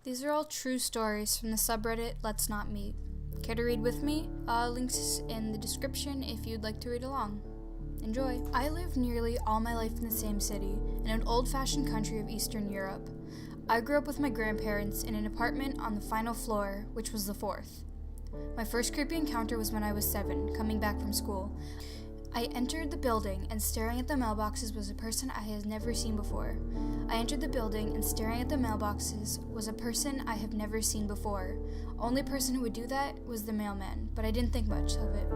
These are all true stories from the subreddit Let's Not Meet. Care to read with me? Links in the description if you'd like to read along. Enjoy. I lived nearly all my life in the same city, in an old-fashioned country of Eastern Europe. I grew up with my grandparents in an apartment on the final floor, which was the fourth. My first creepy encounter was when I was 7, coming back from school. I entered the building, and staring at the mailboxes was a person I had never seen before. Only person who would do that was the mailman, but I didn't think much of it.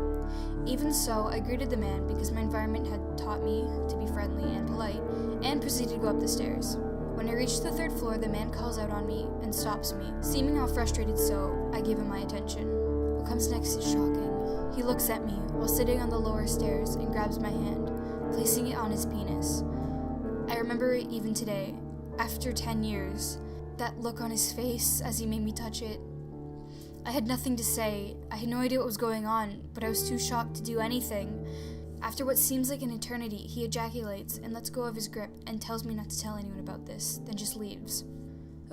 Even so, I greeted the man because my environment had taught me to be friendly and polite, and proceeded to go up the stairs. When I reached the 3rd floor, the man calls out on me and stops me. Seeming all frustrated so, I give him my attention. What comes next is shocking. He looks at me while sitting on the lower stairs and grabs my hand, placing it on his penis. I remember it even today, after 10 years, that look on his face as he made me touch it. I had nothing to say. I had no idea what was going on, but I was too shocked to do anything. After what seems like an eternity, he ejaculates and lets go of his grip and tells me not to tell anyone about this, then just leaves.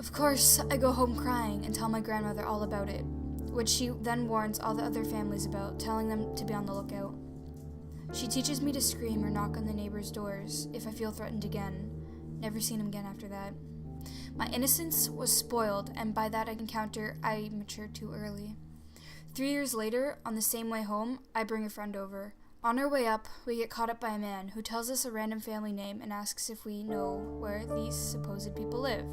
Of course, I go home crying and tell my grandmother all about it, which she then warns all the other families about, telling them to be on the lookout. She teaches me to scream or knock on the neighbors' doors if I feel threatened again. Never seen him again after that. My innocence was spoiled, and by that encounter, I matured too early. 3 years later, on the same way home, I bring a friend over. On our way up, we get caught up by a man who tells us a random family name and asks if we know where these supposed people live.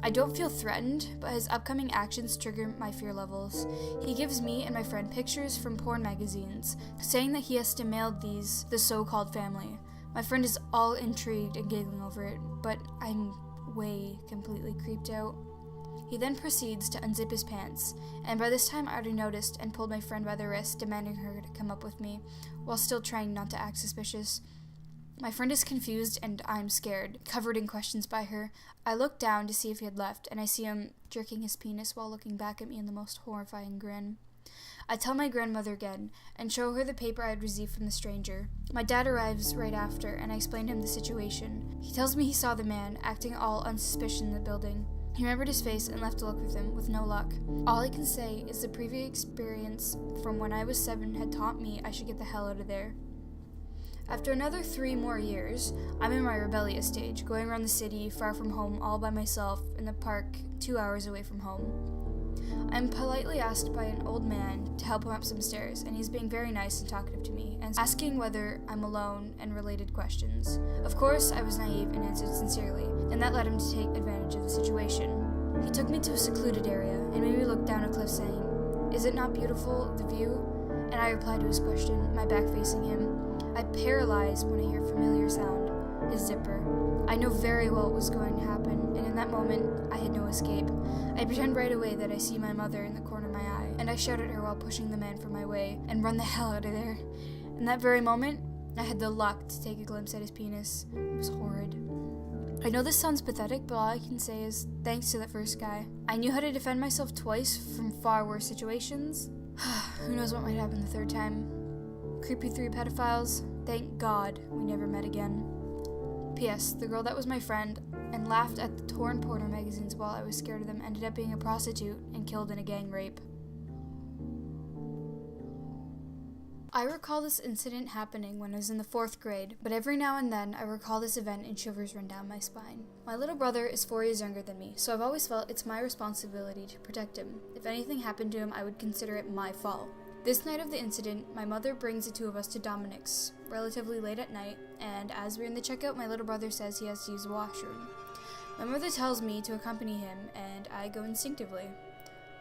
I don't feel threatened, but his upcoming actions trigger my fear levels. He gives me and my friend pictures from porn magazines, saying that he has to mail these the so-called family. My friend is all intrigued and giggling over it, but I'm completely creeped out. He then proceeds to unzip his pants, and by this time I already noticed and pulled my friend by the wrist, demanding her to come up with me, while still trying not to act suspicious. My friend is confused and I'm scared, covered in questions by her. I look down to see if he had left, and I see him jerking his penis while looking back at me in the most horrifying grin. I tell my grandmother again, and show her the paper I had received from the stranger. My dad arrives right after, and I explain to him the situation. He tells me he saw the man, acting all unsuspicious in the building. He remembered his face and left to look with him, with no luck. All I can say is the previous experience from when I was 7 had taught me I should get the hell out of there. After another 3 more years, I'm in my rebellious stage, going around the city, far from home, all by myself, in the park, 2 hours away from home. I'm politely asked by an old man to help him up some stairs, and he's being very nice and talkative to me, and asking whether I'm alone and related questions. Of course, I was naive and answered sincerely, and that led him to take advantage of the situation. He took me to a secluded area and made me look down a cliff, saying, "Is it not beautiful, the view?" And I replied to his question, my back facing him. I paralyze when I hear a familiar sound, his zipper. I know very well what was going to happen, and in that moment, I had no escape. I pretend right away that I see my mother in the corner of my eye, and I shout at her while pushing the man from my way, and run the hell out of there. In that very moment, I had the luck to take a glimpse at his penis. It was horrid. I know this sounds pathetic, but all I can say is, thanks to that first guy. I knew how to defend myself twice from far worse situations. Who knows what might happen the 3rd time. Creepy 3 pedophiles, thank God we never met again. P.S. The girl that was my friend and laughed at the torn porno magazines while I was scared of them ended up being a prostitute and killed in a gang rape. I recall this incident happening when I was in the 4th grade, but every now and then I recall this event and shivers run down my spine. My little brother is 4 years younger than me, so I've always felt it's my responsibility to protect him. If anything happened to him, I would consider it my fault. This night of the incident, my mother brings the 2 of us to Dominic's, relatively late at night, and as we're in the checkout, my little brother says he has to use the washroom. My mother tells me to accompany him, and I go instinctively.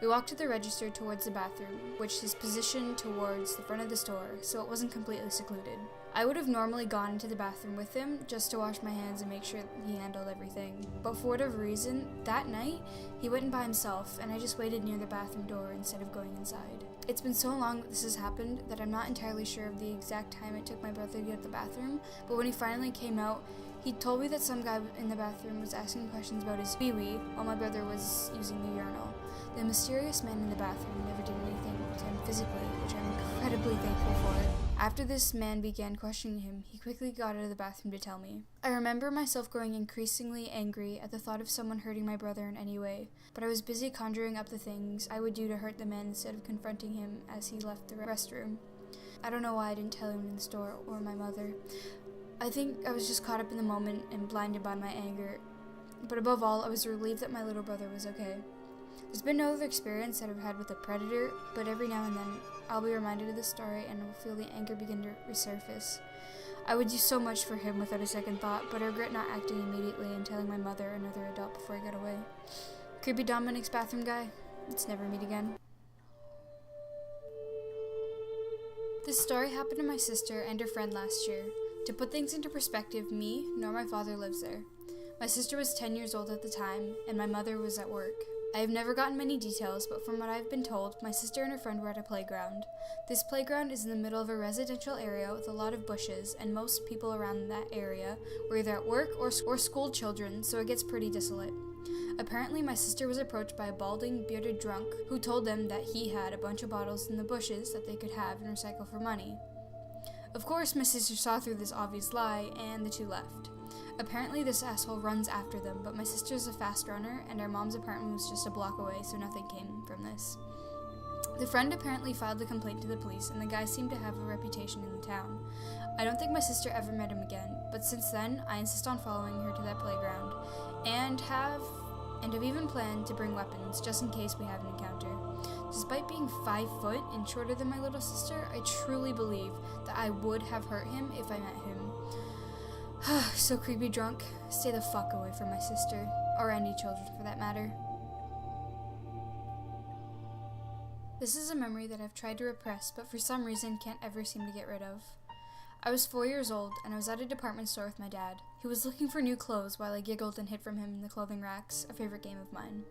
We walk to the register towards the bathroom, which is positioned towards the front of the store, so it wasn't completely secluded. I would have normally gone into the bathroom with him just to wash my hands and make sure he handled everything, but for whatever reason, that night, he went in by himself, and I just waited near the bathroom door instead of going inside. It's been so long that this has happened that I'm not entirely sure of the exact time it took my brother to get to the bathroom, but when he finally came out, He told me that some guy in the bathroom was asking questions about his wee-wee while my brother was using the urinal. The mysterious man in the bathroom never did anything to him physically, which I'm incredibly thankful for. After this man began questioning him, he quickly got out of the bathroom to tell me. I remember myself growing increasingly angry at the thought of someone hurting my brother in any way, but I was busy conjuring up the things I would do to hurt the man instead of confronting him as he left the restroom. I don't know why I didn't tell him in the store or my mother. I think I was just caught up in the moment and blinded by my anger, but above all, I was relieved that my little brother was okay. There's been no other experience that I've had with a predator, but every now and then, I'll be reminded of this story and will feel the anger begin to resurface. I would do so much for him without a second thought, but I regret not acting immediately and telling my mother or another adult before I got away. Creepy Dominic's bathroom guy, let's never meet again. This story happened to my sister and her friend last year. To put things into perspective, me nor my father lives there. My sister was 10 years old at the time, and my mother was at work. I have never gotten many details, but from what I've been told, my sister and her friend were at a playground. This playground is in the middle of a residential area with a lot of bushes, and most people around that area were either at work or school children, so it gets pretty desolate. Apparently, my sister was approached by a balding, bearded drunk who told them that he had a bunch of bottles in the bushes that they could have and recycle for money. Of course, my sister saw through this obvious lie, and the two left. Apparently, this asshole runs after them, but my sister's a fast runner, and our mom's apartment was just a block away, so nothing came from this. The friend apparently filed the complaint to the police, and the guy seemed to have a reputation in the town. I don't think my sister ever met him again, but since then, I insist on following her to that playground, and have even planned to bring weapons, just in case we have an encounter. Despite being 5 foot and shorter than my little sister, I truly believe that I would have hurt him if I met him. So creepy drunk, stay the fuck away from my sister, or any children for that matter. This is a memory that I've tried to repress, but for some reason can't ever seem to get rid of. I was 4 years old, and I was at a department store with my dad. He was looking for new clothes while I giggled and hid from him in the clothing racks, a favorite game of mine.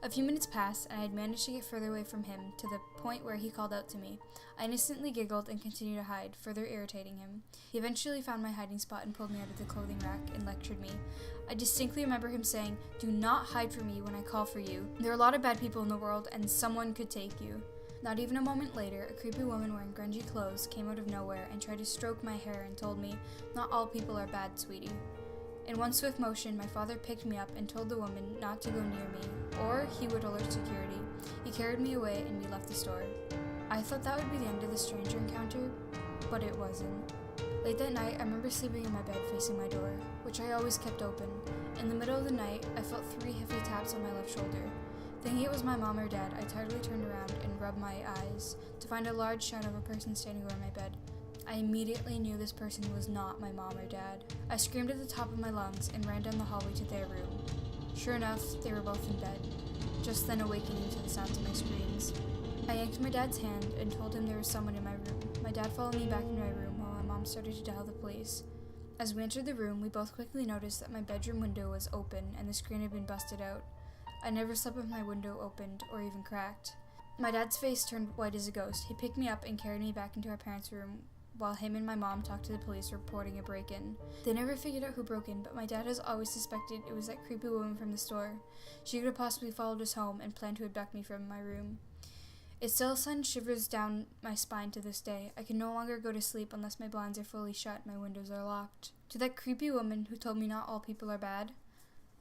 A few minutes passed, and I had managed to get further away from him, to the point where he called out to me. I innocently giggled and continued to hide, further irritating him. He eventually found my hiding spot and pulled me out of the clothing rack and lectured me. I distinctly remember him saying, "Do not hide from me when I call for you. There are a lot of bad people in the world, and someone could take you." Not even a moment later, a creepy woman wearing grungy clothes came out of nowhere and tried to stroke my hair and told me, "Not all people are bad, sweetie." In one swift motion, my father picked me up and told the woman not to go near me, or he would alert security. He carried me away and we left the store. I thought that would be the end of the stranger encounter, but it wasn't. Late that night, I remember sleeping in my bed facing my door, which I always kept open. In the middle of the night, I felt 3 heavy taps on my left shoulder. Thinking it was my mom or dad, I tiredly turned around and rubbed my eyes to find a large shadow of a person standing over my bed. I immediately knew this person was not my mom or dad. I screamed at the top of my lungs and ran down the hallway to their room. Sure enough, they were both in bed, just then awakening to the sounds of my screams. I yanked my dad's hand and told him there was someone in my room. My dad followed me back into my room while my mom started to dial the police. As we entered the room, we both quickly noticed that my bedroom window was open and the screen had been busted out. I never slept with my window opened or even cracked. My dad's face turned white as a ghost. He picked me up and carried me back into our parents' room while him and my mom talked to the police reporting a break-in. They never figured out who broke in, but my dad has always suspected it was that creepy woman from the store. She could have possibly followed us home and planned to abduct me from my room. It still sends shivers down my spine to this day. I can no longer go to sleep unless my blinds are fully shut and my windows are locked. To that creepy woman who told me not all people are bad,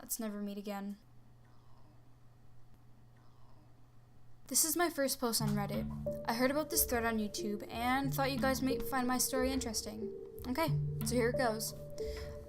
let's never meet again. This is my first post on Reddit. I heard about this thread on YouTube and thought you guys might find my story interesting. Okay, so here it goes.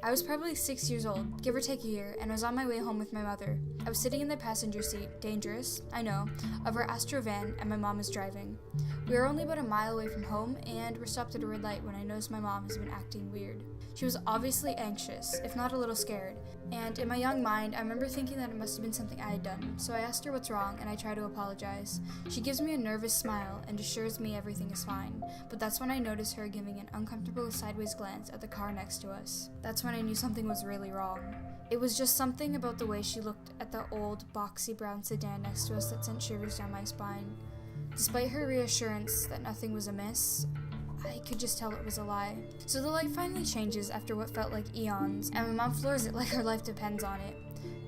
I was probably 6 years old, give or take a year, and I was on my way home with my mother. I was sitting in the passenger seat, dangerous, I know, of our Astro van, and my mom was driving. We were only about a mile away from home, and were stopped at a red light when I noticed my mom has been acting weird. She was obviously anxious, if not a little scared, and in my young mind, I remember thinking that it must have been something I had done, so I asked her what's wrong, and I try to apologize. She gives me a nervous smile and assures me everything is fine, but that's when I notice her giving an uncomfortable sideways glance at the car next to us. That's when I knew something was really wrong. It was just something about the way she looked at the old, boxy brown sedan next to us that sent shivers down my spine. Despite her reassurance that nothing was amiss, I could just tell it was a lie. So the light finally changes after what felt like eons, and my mom floors it like her life depends on it.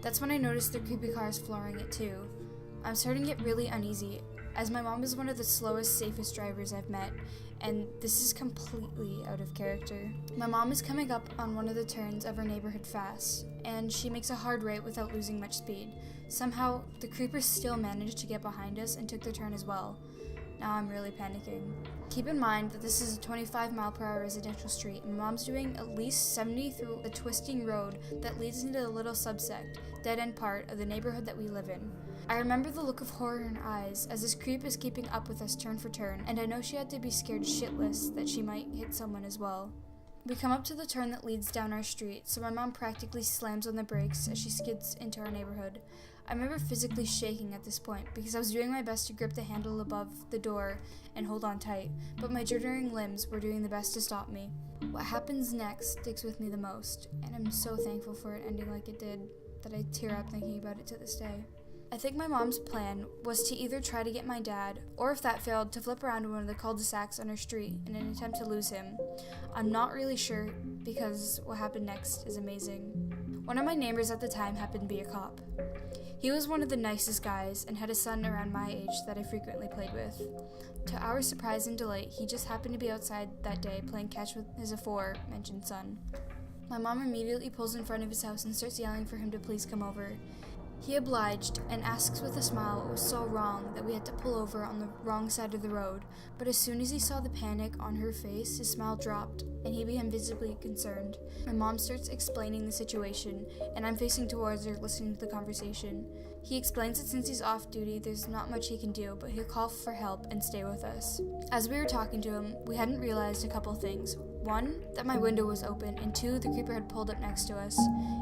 That's when I noticed the creepy cars flooring it too. I'm starting to get really uneasy, as my mom is one of the slowest, safest drivers I've met, and this is completely out of character. My mom is coming up on one of the turns of our neighborhood fast, and she makes a hard right without losing much speed. Somehow, the creepers still managed to get behind us and took the turn as well. Now I'm really panicking. Keep in mind that this is a 25-mile-per-hour residential street, and Mom's doing at least 70 through a twisting road that leads into the little subsect, dead-end part of the neighborhood that we live in. I remember the look of horror in her eyes as this creep is keeping up with us turn for turn, and I know she had to be scared shitless that she might hit someone as well. We come up to the turn that leads down our street, so my mom practically slams on the brakes as she skids into our neighborhood. I remember physically shaking at this point because I was doing my best to grip the handle above the door and hold on tight, but my jittering limbs were doing the best to stop me. What happens next sticks with me the most, and I'm so thankful for it ending like it did that I tear up thinking about it to this day. I think my mom's plan was to either try to get my dad, or if that failed, to flip around to one of the cul-de-sacs on her street in an attempt to lose him. I'm not really sure because what happened next is amazing. One of my neighbors at the time happened to be a cop. He was one of the nicest guys and had a son around my age that I frequently played with. To our surprise and delight, he just happened to be outside that day playing catch with his aforementioned son. My mom immediately pulls in front of his house and starts yelling for him to please come over. He obliged and asks with a smile what was so wrong that we had to pull over on the wrong side of the road, but as soon as he saw the panic on her face, his smile dropped and he became visibly concerned. My mom starts explaining the situation, and I'm facing towards her listening to the conversation. He explains that since he's off duty, there's not much he can do, but he'll call for help and stay with us. As we were talking to him, we hadn't realized a couple things. One, that my window was open, and two, the creeper had pulled up next to us.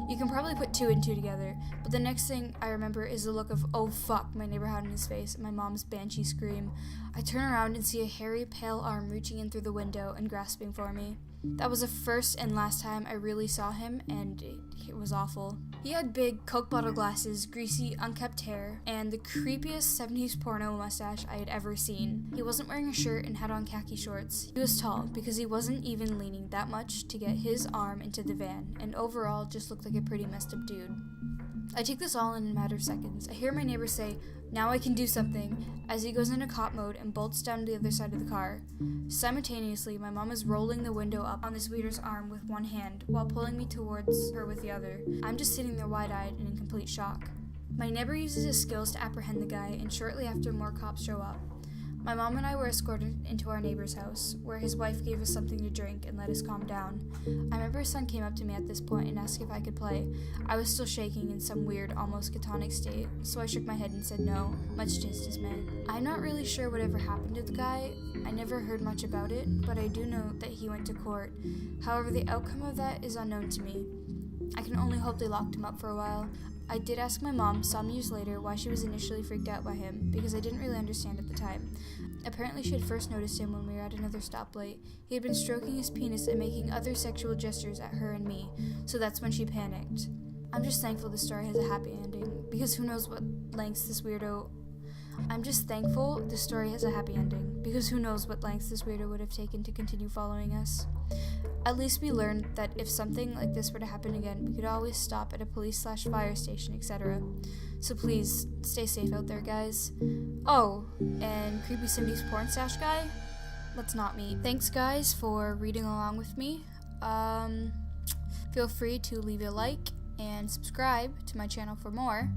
You can probably put two and two together, but the next thing I remember is the look of, "Oh fuck," my neighbor had on his face, and my mom's banshee scream. I turn around and see a hairy, pale arm reaching in through the window and grasping for me. That was the first and last time I really saw him, and it was awful. He had big Coke bottle glasses, greasy, unkempt hair, and the creepiest 70s porno mustache I had ever seen. He wasn't wearing a shirt and had on khaki shorts. He was tall because he wasn't even leaning that much to get his arm into the van, and overall just looked like a pretty messed up dude. I take this all in a matter of seconds. I hear my neighbor say, "Now I can do something," as he goes into cop mode and bolts down the other side of the car. Simultaneously, my mom is rolling the window up on this weirdo's arm with one hand while pulling me towards her with the other. I'm just sitting there wide-eyed and in complete shock. My neighbor uses his skills to apprehend the guy, and shortly after, more cops show up. My mom and I were escorted into our neighbor's house, where his wife gave us something to drink and let us calm down. I remember his son came up to me at this point and asked if I could play. I was still shaking in some weird, almost catatonic state, so I shook my head and said no, much to his dismay. I'm not really sure whatever happened to the guy. I never heard much about it, but I do know that he went to court. However, the outcome of that is unknown to me. I can only hope they locked him up for a while. I did ask my mom some years later why she was initially freaked out by him, because I didn't really understand at the time. Apparently she had first noticed him when we were at another stoplight. He had been stroking his penis and making other sexual gestures at her and me, so that's when she panicked. I'm just thankful the story has a happy ending, because who knows what lengths this weirdo would have taken to continue following us. At least we learned that if something like this were to happen again, we could always stop at a police/fire station, etc. So please, stay safe out there, guys. Oh, and creepy 70s porn stash guy? That's not me. Thanks, guys, for reading along with me. Feel free to leave a like and subscribe to my channel for more.